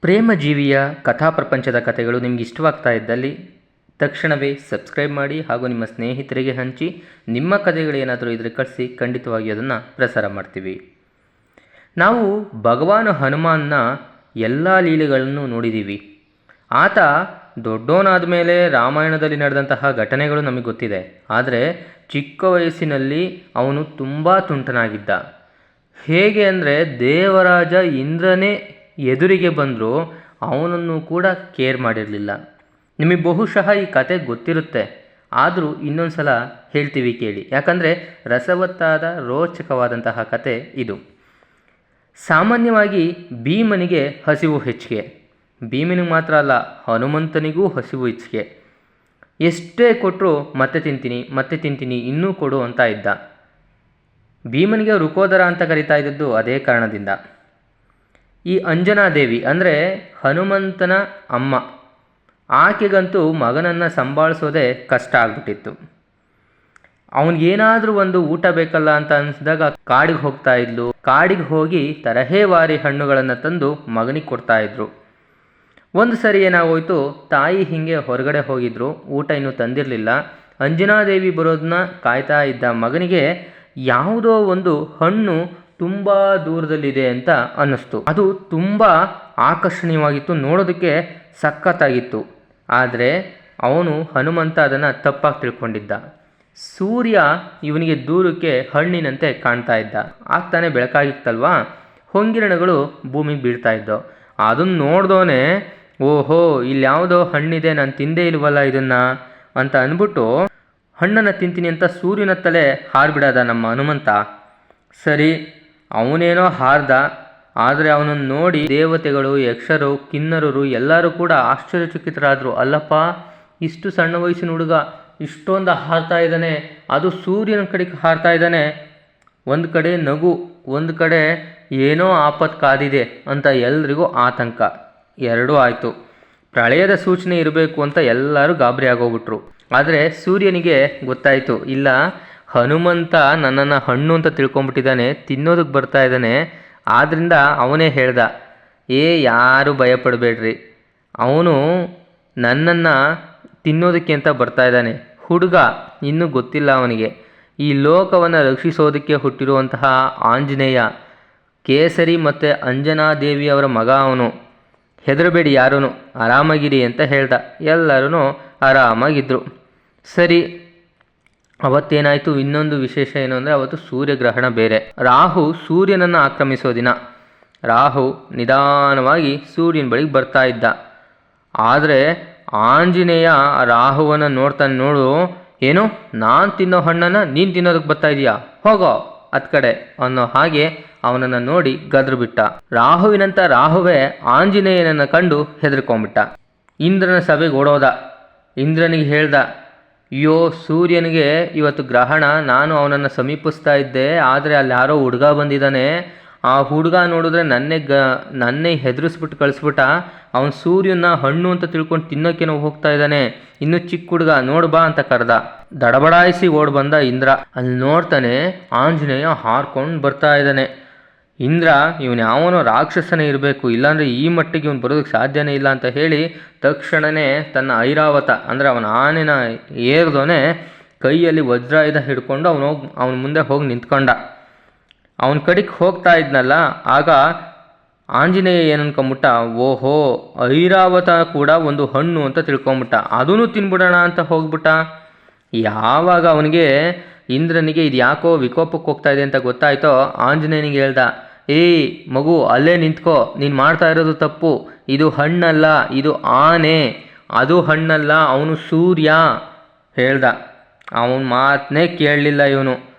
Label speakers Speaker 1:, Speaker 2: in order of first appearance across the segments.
Speaker 1: ಪ್ರೇಮಜೀವಿಯ ಕಥಾ ಪ್ರಪಂಚದ ಕಥೆಗಳು ನಿಮ್ಗೆ ಇಷ್ಟವಾಗ್ತಾ ಇದ್ದಲ್ಲಿ ತಕ್ಷಣವೇ ಸಬ್ಸ್ಕ್ರೈಬ್ ಮಾಡಿ ಹಾಗೂ ನಿಮ್ಮ ಸ್ನೇಹಿತರಿಗೆ ಹಂಚಿ. ನಿಮ್ಮ ಕಥೆಗಳು ಏನಾದರೂ ಇದ್ರೆ ಕಳಿಸಿ, ಖಂಡಿತವಾಗಿ ಅದನ್ನು ಪ್ರಸಾರ ಮಾಡ್ತೀವಿ. ನಾವು ಭಗವಾನ್ ಹನುಮಾನ್ನ ಎಲ್ಲ ಲೀಲೆಗಳನ್ನು ನೋಡಿದ್ದೀವಿ. ಆತ ದೊಡ್ಡವನಾದ ಮೇಲೆ ರಾಮಾಯಣದಲ್ಲಿ ನಡೆದಂತಹ ಘಟನೆಗಳು ನಮಗೆ ಗೊತ್ತಿದೆ. ಆದರೆ ಚಿಕ್ಕ ವಯಸ್ಸಿನಲ್ಲಿ ಅವನು ತುಂಬ ತುಂಟನಾಗಿದ್ದ. ಹೇಗೆ ಅಂದರೆ ದೇವರಾಜ ಇಂದ್ರನೇ ಎದುರಿಗೆ ಬಂದರೂ ಅವನನ್ನು ಕೂಡ ಕೇರ್ ಮಾಡಿರಲಿಲ್ಲ. ನಿಮಗೆ ಬಹುಶಃ ಈ ಕತೆ ಗೊತ್ತಿರುತ್ತೆ, ಆದರೂ ಇನ್ನೊಂದು ಸಲ ಹೇಳ್ತೀವಿ ಕೇಳಿ. ಯಾಕಂದರೆ ರಸವತ್ತಾದ ರೋಚಕವಾದಂತಹ ಕತೆ ಇದು. ಸಾಮಾನ್ಯವಾಗಿ ಭೀಮನಿಗೆ ಹಸಿವು ಹೆಚ್ಚಿಗೆ. ಭೀಮನಿಗೆ ಮಾತ್ರ ಅಲ್ಲ, ಹನುಮಂತನಿಗೂ ಹಸಿವು ಹೆಚ್ಚಿಗೆ. ಎಷ್ಟೇ ಕೊಟ್ಟರು ಮತ್ತೆ ತಿಂತೀನಿ ಇನ್ನೂ ಕೊಡು ಅಂತ ಇದ್ದ. ಭೀಮನಿಗೆ ರುಕೋದರ ಅಂತ ಕರೀತಾ ಇದ್ದದ್ದು ಅದೇ ಕಾರಣದಿಂದ. ಈ ಅಂಜನಾದೇವಿ ಅಂದರೆ ಹನುಮಂತನ ಅಮ್ಮ, ಆಕೆಗಂತೂ ಮಗನನ್ನು ಸಂಭಾಳಿಸೋದೇ ಕಷ್ಟ ಆಗ್ಬಿಟ್ಟಿತ್ತು. ಅವನಿಗೇನಾದರೂ ಒಂದು ಊಟ ಬೇಕಲ್ಲ ಅಂತ ಅನಿಸಿದಾಗ ಕಾಡಿಗೆ ಹೋಗ್ತಾ ಇದ್ಲು. ಕಾಡಿಗೆ ಹೋಗಿ ತರಹೇವಾರಿ ಹಣ್ಣುಗಳನ್ನು ತಂದು ಮಗನಿಗೆ ಕೊಡ್ತಾ ಇದ್ರು. ಒಂದು ಸರಿ ಏನಾಗೋಯ್ತು, ತಾಯಿ ಹೀಗೆ ಹೊರಗಡೆ ಹೋಗಿದ್ರು, ಊಟ ಇನ್ನೂ ತಂದಿರಲಿಲ್ಲ. ಅಂಜನಾದೇವಿ ಬರೋದನ್ನ ಕಾಯ್ತಾ ಇದ್ದ ಮಗನಿಗೆ ಯಾವುದೋ ಒಂದು ಹಣ್ಣು ತುಂಬ ದೂರದಲ್ಲಿದೆ ಅಂತ ಅನ್ನಿಸ್ತು. ಅದು ತುಂಬ ಆಕರ್ಷಣೀಯವಾಗಿತ್ತು, ನೋಡೋದಕ್ಕೆ ಸಖತ್ತಾಗಿತ್ತು. ಆದರೆ ಅವನು ಹನುಮಂತ ಅದನ್ನು ತಪ್ಪಾಗಿ ತಿಳ್ಕೊಂಡಿದ್ದ. ಸೂರ್ಯ ಇವನಿಗೆ ದೂರಕ್ಕೆ ಹಣ್ಣಿನಂತೆ ಕಾಣ್ತಾ ಇದ್ದ. ಆಗ್ತಾನೆ ಬೆಳಕಾಗಿತ್ತಲ್ವಾ, ಹೊಂಗಿರಣಗಳು ಭೂಮಿಗೆ ಬೀಳ್ತಾ ಇದ್ದವು. ಅದನ್ನು ನೋಡ್ದೋನೆ, ಓಹೋ ಇಲ್ಲಿ ಯಾವುದೋ ಹಣ್ಣಿದೆ, ನಾನು ತಿಂದೇ ಇಲ್ವಲ್ಲ ಇದನ್ನು ಅಂತ ಅಂದ್ಬಿಟ್ಟು ಹಣ್ಣನ್ನು ತಿಂತೀನಿ ಅಂತ ಸೂರ್ಯನತ್ತಲೇ ಹಾರಿಬಿಡದ ನಮ್ಮ ಹನುಮಂತ. ಸರಿ, ಅವನೇನೋ ಹಾರ್ದ. ಆದರೆ ಅವನನ್ನು ನೋಡಿ ದೇವತೆಗಳು, ಯಕ್ಷರು, ಕಿನ್ನರರು ಎಲ್ಲರೂ ಕೂಡ ಆಶ್ಚರ್ಯಚಕಿತರಾದರು. ಅಲ್ಲಪ್ಪ, ಇಷ್ಟು ಸಣ್ಣ ವಯಸ್ಸಿನ ಹುಡುಗ ಇಷ್ಟೊಂದು ಹಾರ್ತಾ ಇದ್ದಾನೆ, ಅದು ಸೂರ್ಯನ ಕಡೆಗೆ ಹಾರ್ತಾ ಇದ್ದಾನೆ. ಒಂದು ಕಡೆ ನಗು, ಒಂದು ಕಡೆ ಏನೋ ಆಪತ್ತು ಕಾದಿದೆ ಅಂತ ಎಲ್ರಿಗೂ ಆತಂಕ. ಎರಡೂ ಆಯಿತು. ಪ್ರಳಯದ ಸೂಚನೆ ಇರಬೇಕು ಅಂತ ಎಲ್ಲರೂ ಗಾಬರಿ ಆಗೋಗ್ಬಿಟ್ರು. ಆದರೆ ಸೂರ್ಯನಿಗೆ ಗೊತ್ತಾಯಿತು, ಇಲ್ಲ, ಹನುಮಂತ ನನ್ನನ್ನು ಹಣ್ಣು ಅಂತ ತಿಳ್ಕೊಂಬಿಟ್ಟಿದ್ದಾನೆ, ತಿನ್ನೋದಕ್ಕೆ ಬರ್ತಾ ಇದ್ದಾನೆ. ಆದ್ದರಿಂದ ಅವನೇ ಹೇಳ್ದ, ಯಾರು ಭಯಪಡಬೇಡ್ರಿ, ಅವನು ನನ್ನನ್ನು ತಿನ್ನೋದಕ್ಕೆ ಅಂತ ಬರ್ತಾ ಇದ್ದಾನೆ. ಹುಡುಗ, ಇನ್ನೂ ಗೊತ್ತಿಲ್ಲ ಅವನಿಗೆ, ಈ ಲೋಕವನ್ನು ರಕ್ಷಿಸೋದಕ್ಕೆ ಹುಟ್ಟಿರುವಂತಹ ಆಂಜನೇಯ, ಕೇಸರಿ ಮತ್ತು ಅಂಜನಾದೇವಿಯವರ ಮಗ ಅವನು. ಹೆದರಬೇಡಿ ಯಾರೂ, ಆರಾಮಾಗಿರಿ ಅಂತ ಹೇಳ್ದ. ಎಲ್ಲರೂ ಆರಾಮಾಗಿದ್ದರು. ಸರಿ, ಅವತ್ತೇನಾಯಿತು, ಇನ್ನೊಂದು ವಿಶೇಷ ಏನು ಅಂದರೆ ಅವತ್ತು ಸೂರ್ಯಗ್ರಹಣ ಬೇರೆ. ರಾಹು ಸೂರ್ಯನನ್ನು ಆಕ್ರಮಿಸೋ ದಿನ. ರಾಹು ನಿಧಾನವಾಗಿ ಸೂರ್ಯನ ಬಳಿಗೆ ಬರ್ತಾ ಇದ್ದ. ಆದರೆ ಆಂಜನೇಯ ರಾಹುವನ್ನು ನೋಡ್ತಾನೆ. ನೋಡು, ಏನು, ನಾನು ತಿನ್ನೋ ಹಣ್ಣನ್ನು ನೀನು ತಿನ್ನೋದಕ್ಕೆ ಬರ್ತಾ ಇದೀಯಾ, ಹೋಗೋ ಹತ್ತು ಕಡೆ ಅನ್ನೋ ಹಾಗೆ ಅವನನ್ನು ನೋಡಿ ಗದ್ರು ಬಿಟ್ಟ. ರಾಹುವಿನಂತ ರಾಹುವೇ ಆಂಜನೇಯನನ್ನು ಕಂಡು ಹೆದರ್ಕೊಂಡ್ಬಿಟ್ಟ. ಇಂದ್ರನ ಸಭೆಗೆ ಓಡೋದ. ಇಂದ್ರನಿಗೆ ಹೇಳ್ದ, ಅಯ್ಯೋ, ಸೂರ್ಯನಿಗೆ ಇವತ್ತು ಗ್ರಹಣ, ನಾನು ಅವನನ್ನು ಸಮೀಪಿಸ್ತಾ ಇದ್ದೆ, ಆದರೆ ಅಲ್ಲಿ ಯಾರೋ ಹುಡುಗ ಬಂದಿದ್ದಾನೆ. ಆ ಹುಡುಗ ನೋಡಿದ್ರೆ ನನ್ನೇ ಹೆದರಿಸ್ಬಿಟ್ಟು ಕಳಿಸ್ಬಿಟ್ಟ. ಅವನು ಸೂರ್ಯನ ಹಣ್ಣು ಅಂತ ತಿಳ್ಕೊಂಡು ತಿನ್ನೋಕ್ಕೇನೋ ಹೋಗ್ತಾ ಇದ್ದಾನೆ, ಇನ್ನೂ ಚಿಕ್ಕ ಹುಡುಗ, ನೋಡು ಬಾ ಅಂತ ಕರೆದ. ದಡಬಡಾಯಿಸಿ ಓಡ್ ಬಂದ ಇಂದ್ರ. ಅಲ್ಲಿ ನೋಡ್ತಾನೆ ಆಂಜನೇಯ ಹಾರ್ಕೊಂಡು ಬರ್ತಾ ಇದ್ದಾನೆ. ಇಂದ್ರ, ಇವನು ಯಾವನೋ ರಾಕ್ಷಸನೇ ಇರಬೇಕು, ಇಲ್ಲಾಂದರೆ ಈ ಮಟ್ಟಿಗೆ ಇವನು ಬರೋದಕ್ಕೆ ಸಾಧ್ಯನೇ ಇಲ್ಲ ಅಂತ ಹೇಳಿ ತಕ್ಷಣವೇ ತನ್ನ ಐರಾವತ ಅಂದರೆ ಅವನ ಆನೆನ ಏರ್ದೋನೆ ಕೈಯಲ್ಲಿ ವಜ್ರಾಯುಧ ಹಿಡ್ಕೊಂಡು ಅವನ ಮುಂದೆ ಹೋಗಿ ನಿಂತ್ಕೊಂಡ. ಅವನ ಕಡೆಗೆ ಹೋಗ್ತಾ ಇದ್ನಲ್ಲ, ಆಗ ಆಂಜನೇಯ ಏನನ್ಕೊಂಬಿಟ್ಟ, ಓಹೋ, ಐರಾವತ ಕೂಡ ಒಂದು ಹಣ್ಣು ಅಂತ ತಿಳ್ಕೊಂಬಿಟ್ಟ, ಅದನ್ನು ತಿನ್ಬಿಡೋಣ ಅಂತ ಹೋಗ್ಬಿಟ್ಟ. ಯಾವಾಗ ಅವನಿಗೆ ಇಂದ್ರನಿಗೆ ಇದು ಯಾಕೋ ವಿಕೋಪಕ್ಕೆ ಹೋಗ್ತಾ ಇದೆ ಅಂತ ಗೊತ್ತಾಯ್ತೋ, ಆಂಜನೇಯನಿಗೆ ಹೇಳ್ದ, ಮಗು, ಅಲ್ಲೇ ನಿಂತ್ಕೋ, ನೀನು ಮಾಡ್ತಾ ಇರೋದು ತಪ್ಪು, ಇದು ಹಣ್ಣಲ್ಲ, ಇದು ಆನೆ, ಅದು ಹಣ್ಣಲ್ಲ, ಅವನು ಸೂರ್ಯ ಹೇಳ್ದ. ಅವನ ಮಾತನ್ನೇ ಕೇಳಲಿಲ್ಲ ಇವನು.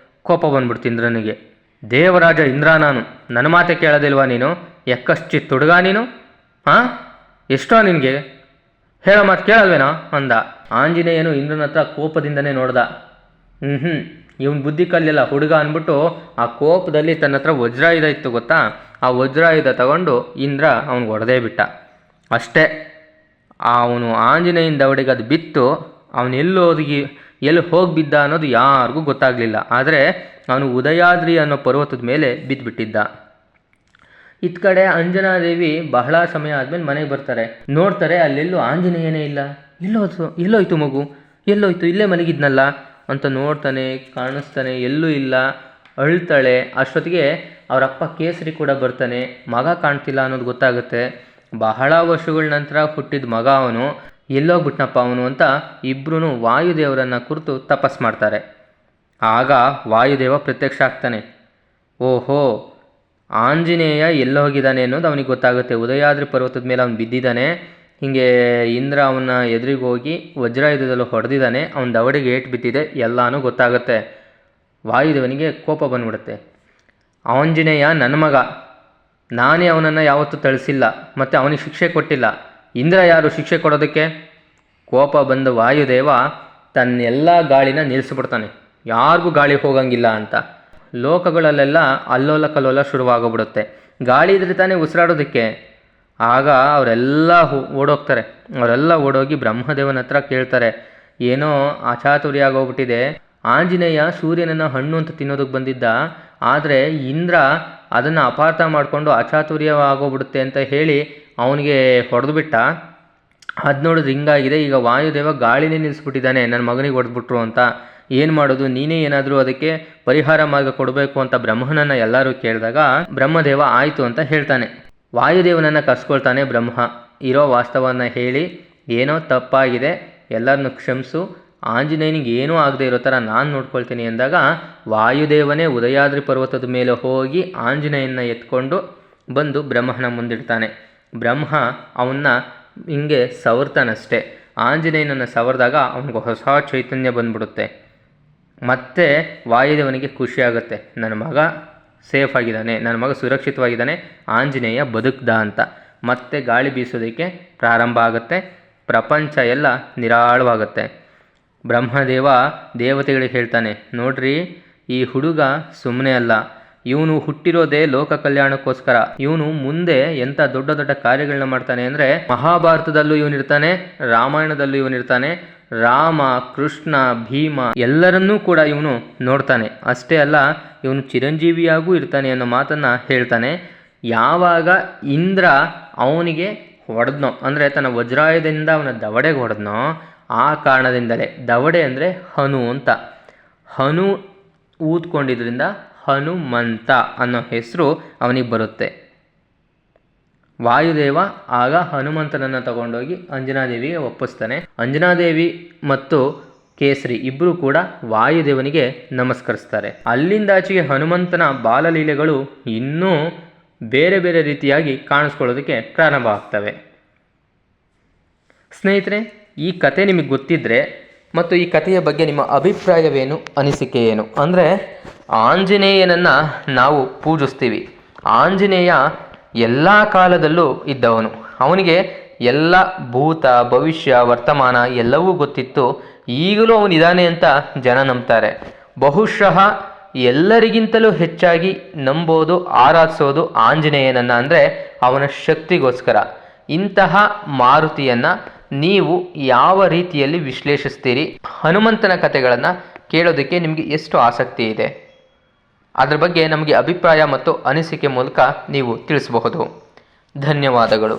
Speaker 1: ಕೋಪ ಬಂದ್ಬಿಡ್ತು ಇಂದ್ರನಿಗೆ. ದೇವರಾಜ ಇಂದ್ರ ನಾನು, ನನ್ನ ಮಾತೆ ಕೇಳೋದಿಲ್ವಾ ನೀನು? ಎಕ್ಕಶ್ಚಿತ್ ಹುಡುಗ ನೀನು, ಎಷ್ಟೋ ನಿನಗೆ, ಹೇಳೋ ಮಾತು ಕೇಳಲ್ವೇನೋ ಅಂದ. ಆಂಜನೇಯನು ಇಂದ್ರನ ಹತ್ರ ಕೋಪದಿಂದನೇ ನೋಡ್ದ. ಇವನು ಬುದ್ಧಿ ಕಲಿಯಲ್ಲ ಹುಡುಗ ಅಂದ್ಬಿಟ್ಟು ಆ ಕೋಪದಲ್ಲಿ ತನ್ನ ಹತ್ರ ವಜ್ರಾಯುಧ ಇತ್ತು ಗೊತ್ತಾ, ಆ ವಜ್ರಾಯುಧ ತಗೊಂಡು ಇಂದ್ರ ಅವನಿಗೆ ಹೊಡೆದೇ ಬಿಟ್ಟ. ಅಷ್ಟೇ, ಅವನು ಆಂಜನೇಯನ ದವಡೆಗೆ ಅದು ಬಿತ್ತು. ಅವನು ಎಲ್ಲಿ ಹೋಗಿ ಬಿದ್ದ ಅನ್ನೋದು ಯಾರಿಗೂ ಗೊತ್ತಾಗಲಿಲ್ಲ. ಆದರೆ ಅವನು ಉದಯಾದ್ರಿ ಅನ್ನೋ ಪರ್ವತದ ಮೇಲೆ ಬಿದ್ದುಬಿಟ್ಟಿದ್ದ. ಇತ್ ಕಡೆ ಅಂಜನಾದೇವಿ ಬಹಳ ಸಮಯ ಆದ್ಮೇಲೆ ಮನೆಗೆ ಬರ್ತಾರೆ. ನೋಡ್ತಾರೆ ಅಲ್ಲೆಲ್ಲೂ ಆಂಜನೇಯನೇ ಇಲ್ಲ. ಎಲ್ಲೋಯ್ತು ಮಗು, ಎಲ್ಲೋಯ್ತು, ಇಲ್ಲೇ ಮಲಗಿದ್ನಲ್ಲ ಅಂತ ನೋಡ್ತಾನೆ, ಕಾಣಿಸ್ತಾನೆ, ಎಲ್ಲೂ ಇಲ್ಲ. ಅಳ್ತಾಳೆ. ಅಷ್ಟೊತ್ತಿಗೆ ಅವರಪ್ಪ ಕೇಸರಿ ಕೂಡ ಬರ್ತಾನೆ. ಮಗ ಕಾಣ್ತಿಲ್ಲ ಅನ್ನೋದು ಗೊತ್ತಾಗುತ್ತೆ. ಬಹಳ ವರ್ಷಗಳ ನಂತರ ಹುಟ್ಟಿದ ಮಗ ಅವನು, ಎಲ್ಲೋಗ್ಬಿಟ್ನಪ್ಪ ಅವನು ಅಂತ ಇಬ್ಬರೂ ವಾಯುದೇವರನ್ನು ಕುರಿತು ತಪಸ್ ಮಾಡ್ತಾರೆ. ಆಗ ವಾಯುದೇವ ಪ್ರತ್ಯಕ್ಷ ಆಗ್ತಾನೆ. ಓಹೋ, ಆಂಜನೇಯ ಎಲ್ಲ ಹೋಗಿದ್ದಾನೆ ಅನ್ನೋದು ಅವನಿಗೆ ಗೊತ್ತಾಗುತ್ತೆ. ಉದಯಾದ್ರಿ ಪರ್ವತದ ಮೇಲೆ ಅವನು ಬಿದ್ದಿದ್ದಾನೆ. ಹೀಗೆ ಇಂದ್ರ ಅವನ ಎದುರಿಗೆ ಹೋಗಿ ವಜ್ರಾಯುಧದಲ್ಲೂ ಹೊಡೆದಿದ್ದಾನೆ. ಅವನ ದವಡೆಗೆ ಏಟು ಬಿದ್ದಿದೆ, ಎಲ್ಲನೂ ಗೊತ್ತಾಗುತ್ತೆ. ವಾಯುದೇವನಿಗೆ ಕೋಪ ಬಂದ್ಬಿಡುತ್ತೆ. ಆಂಜನೇಯ ನನ್ನ ಮಗ, ನಾನೇ ಅವನನ್ನು ಯಾವತ್ತೂ ತಳಿಸಿಲ್ಲ, ಮತ್ತು ಅವನಿಗೆ ಶಿಕ್ಷೆ ಕೊಟ್ಟಿಲ್ಲ. ಇಂದ್ರ ಯಾರು ಶಿಕ್ಷೆ ಕೊಡೋದಕ್ಕೆ? ಕೋಪ ಬಂದ ವಾಯುದೇವ ತನ್ನೆಲ್ಲ ಗಾಳಿನ ನಿಲ್ಲಿಸ್ಬಿಡ್ತಾನೆ. ಯಾರಿಗೂ ಗಾಳಿ ಹೋಗಂಗಿಲ್ಲ ಅಂತ. ಲೋಕಗಳಲ್ಲೆಲ್ಲ ಅಲ್ಲೋಲ ಕಲ್ಲೋಲ ಶುರುವಾಗೋಗ್ಬಿಡುತ್ತೆ. ಗಾಳಿ ಇದ್ರೆ ತಾನೇ ಉಸಿರಾಡೋದಕ್ಕೆ. ಆಗ ಅವರೆಲ್ಲ ಓಡೋಗ್ತಾರೆ. ಅವರೆಲ್ಲ ಓಡೋಗಿ ಬ್ರಹ್ಮದೇವನ ಹತ್ರ ಕೇಳ್ತಾರೆ, ಏನೋ ಅಚಾತುರ್ಯ ಆಗೋಗ್ಬಿಟ್ಟಿದೆ. ಆಂಜನೇಯ ಸೂರ್ಯನನ್ನು ಹಣ್ಣು ಅಂತ ತಿನ್ನೋದಕ್ಕೆ ಬಂದಿದ್ದ, ಆದರೆ ಇಂದ್ರ ಅದನ್ನು ಅಪಾರ್ಥ ಮಾಡಿಕೊಂಡು ಅಚಾತುರ್ಯವಾಗೋಗ್ಬಿಡುತ್ತೆ ಅಂತ ಹೇಳಿ ಅವನಿಗೆ ಹೊಡೆದು ಬಿಟ್ಟ. ಅದು ನೋಡಿದ್ರೆ ಹಿಂಗಾಗಿದೆ. ಈಗ ವಾಯುದೇವ ಗಾಳಿನೇ ನಿಲ್ಲಿಸ್ಬಿಟ್ಟಿದ್ದಾನೆ, ನನ್ನ ಮಗನಿಗೆ ಹೊಡೆದ್ಬಿಟ್ರು ಅಂತ. ಏನು ಮಾಡೋದು, ನೀನೇ ಏನಾದರೂ ಅದಕ್ಕೆ ಪರಿಹಾರ ಮಾರ್ಗ ಕೊಡಬೇಕು ಅಂತ ಬ್ರಹ್ಮನನ್ನು ಎಲ್ಲರೂ ಕೇಳಿದಾಗ ಬ್ರಹ್ಮದೇವ ಆಯಿತು ಅಂತ ಹೇಳ್ತಾನೆ. ವಾಯುದೇವನನ್ನು ಕರ್ಸ್ಕೊಳ್ತಾನೆ ಬ್ರಹ್ಮ. ಇರೋ ವಾಸ್ತವವನ್ನು ಹೇಳಿ, ಏನೋ ತಪ್ಪಾಗಿದೆ, ಎಲ್ಲರನ್ನು ಕ್ಷಮಿಸು, ಆಂಜನೇಯನಿಗೆ ಏನೂ ಆಗದೆ ಇರೋ ಥರ ನಾನು ನೋಡ್ಕೊಳ್ತೀನಿ ಅಂದಾಗ ವಾಯುದೇವನೇ ಉದಯಾದ್ರಿ ಪರ್ವತದ ಮೇಲೆ ಹೋಗಿ ಆಂಜನೇಯನ ಎತ್ಕೊಂಡು ಬಂದು ಬ್ರಹ್ಮನ ಮುಂದಿಡ್ತಾನೆ. ಬ್ರಹ್ಮ ಅವನ್ನ ಹಿಂಗೆ ಸವರ್ತಾನಷ್ಟೇ. ಆಂಜನೇಯನನ್ನು ಸವರಿದಾಗ ಅವನಿಗೆ ಹೊಸ ಚೈತನ್ಯ ಬಂದ್ಬಿಡುತ್ತೆ. ಮತ್ತೆ ವಾಯುದೇವನಿಗೆ ಖುಷಿಯಾಗುತ್ತೆ, ನನ್ನ ಮಗ ಸೇಫ್ ಆಗಿದ್ದಾನೆ, ನನ್ನ ಮಗ ಸುರಕ್ಷಿತವಾಗಿದ್ದಾನೆ, ಆಂಜನೇಯ ಬದುಕ್ದ ಅಂತ. ಮತ್ತೆ ಗಾಳಿ ಬೀಸೋದಕ್ಕೆ ಪ್ರಾರಂಭ ಆಗುತ್ತೆ. ಪ್ರಪಂಚ ಎಲ್ಲ ನಿರಾಳವಾಗುತ್ತೆ. ಬ್ರಹ್ಮದೇವ ದೇವತೆಗಳಿಗೆ ಹೇಳ್ತಾನೆ, ನೋಡ್ರಿ, ಈ ಹುಡುಗ ಸುಮ್ಮನೆ ಅಲ್ಲ, ಇವನು ಹುಟ್ಟಿರೋದೇ ಲೋಕ ಕಲ್ಯಾಣಕ್ಕೋಸ್ಕರ. ಇವನು ಮುಂದೆ ಎಂಥ ದೊಡ್ಡ ದೊಡ್ಡ ಕಾರ್ಯಗಳನ್ನ ಮಾಡ್ತಾನೆ ಅಂದರೆ, ಮಹಾಭಾರತದಲ್ಲೂ ಇವನಿರ್ತಾನೆ, ರಾಮಾಯಣದಲ್ಲೂ ಇವನಿರ್ತಾನೆ, ರಾಮ, ಕೃಷ್ಣ, ಭೀಮ ಎಲ್ಲರನ್ನೂ ಕೂಡ ಇವನು ನೋಡ್ತಾನೆ. ಅಷ್ಟೇ ಅಲ್ಲ, ಇವನು ಚಿರಂಜೀವಿಯಾಗೂ ಇರ್ತಾನೆ ಅನ್ನೋ ಮಾತನ್ನು ಹೇಳ್ತಾನೆ. ಯಾವಾಗ ಇಂದ್ರ ಅವನಿಗೆ ಹೊಡೆದ್ನೋ, ಅಂದರೆ ತನ್ನ ವಜ್ರಾಯುಧದಿಂದ ಅವನ ದವಡೆಗೆ ಹೊಡೆದ್ನೋ, ಆ ಕಾರಣದಿಂದಲೇ, ದವಡೆ ಅಂದರೆ ಹನು ಅಂತ, ಹನು ಊದ್ಕೊಂಡಿದ್ರಿಂದ ಹನುಮಂತ ಅನ್ನೋ ಹೆಸರು ಅವನಿಗೆ ಬರುತ್ತೆ. ವಾಯುದೇವ ಆಗ ಹನುಮಂತನನ್ನು ತಗೊಂಡೋಗಿ ಅಂಜನಾದೇವಿಗೆ ಒಪ್ಪಿಸ್ತಾನೆ. ಅಂಜನಾದೇವಿ ಮತ್ತು ಕೇಸರಿ ಇಬ್ಬರು ಕೂಡ ವಾಯುದೇವನಿಗೆ ನಮಸ್ಕರಿಸ್ತಾರೆ. ಅಲ್ಲಿಂದಾಚೆಗೆ ಹನುಮಂತನ ಬಾಲಲೀಲೆಗಳು ಇನ್ನೂ ಬೇರೆ ಬೇರೆ ರೀತಿಯಾಗಿ ಕಾಣಿಸ್ಕೊಳ್ಳೋದಕ್ಕೆ ಪ್ರಾರಂಭ ಆಗ್ತವೆ. ಸ್ನೇಹಿತರೆ, ಈ ಕತೆ ನಿಮಗೆ ಗೊತ್ತಿದ್ದರೆ ಮತ್ತು ಈ ಕಥೆಯ ಬಗ್ಗೆ ನಿಮ್ಮ ಅಭಿಪ್ರಾಯವೇನು, ಅನಿಸಿಕೆ ಏನು? ಅಂದರೆ ಆಂಜನೇಯನನ್ನು ನಾವು ಪೂಜಿಸ್ತೀವಿ. ಆಂಜನೇಯ ಎಲ್ಲ ಕಾಲದಲ್ಲೂ ಇದ್ದವನು. ಅವನಿಗೆ ಎಲ್ಲ ಭೂತ, ಭವಿಷ್ಯ, ವರ್ತಮಾನ ಎಲ್ಲವೂ ಗೊತ್ತಿತ್ತು. ಈಗಲೂ ಅವನಿದ್ದಾನೆ ಅಂತ ಜನ ನಂಬ್ತಾರೆ. ಬಹುಶಃ ಎಲ್ಲರಿಗಿಂತಲೂ ಹೆಚ್ಚಾಗಿ ನಂಬೋದು, ಆರಾಧಿಸೋದು ಆಂಜನೇಯನನ್ನು. ಅಂದರೆ ಅವನ ಶಕ್ತಿಗೋಸ್ಕರ. ಇಂತಹ ಮಾರುತಿಯನ್ನು ನೀವು ಯಾವ ರೀತಿಯಲ್ಲಿ ವಿಶ್ಲೇಷಿಸ್ತೀರಿ? ಹನುಮಂತನ ಕಥೆಗಳನ್ನು ಕೇಳೋದಕ್ಕೆ ನಿಮಗೆ ಎಷ್ಟು ಆಸಕ್ತಿ ಇದೆ? ಅದರ ಬಗ್ಗೆ ನಮಗೆ ಅಭಿಪ್ರಾಯ ಮತ್ತು ಅನಿಸಿಕೆ ಮೂಲಕ ನೀವು ತಿಳಿಸಬಹುದು. ಧನ್ಯವಾದಗಳು.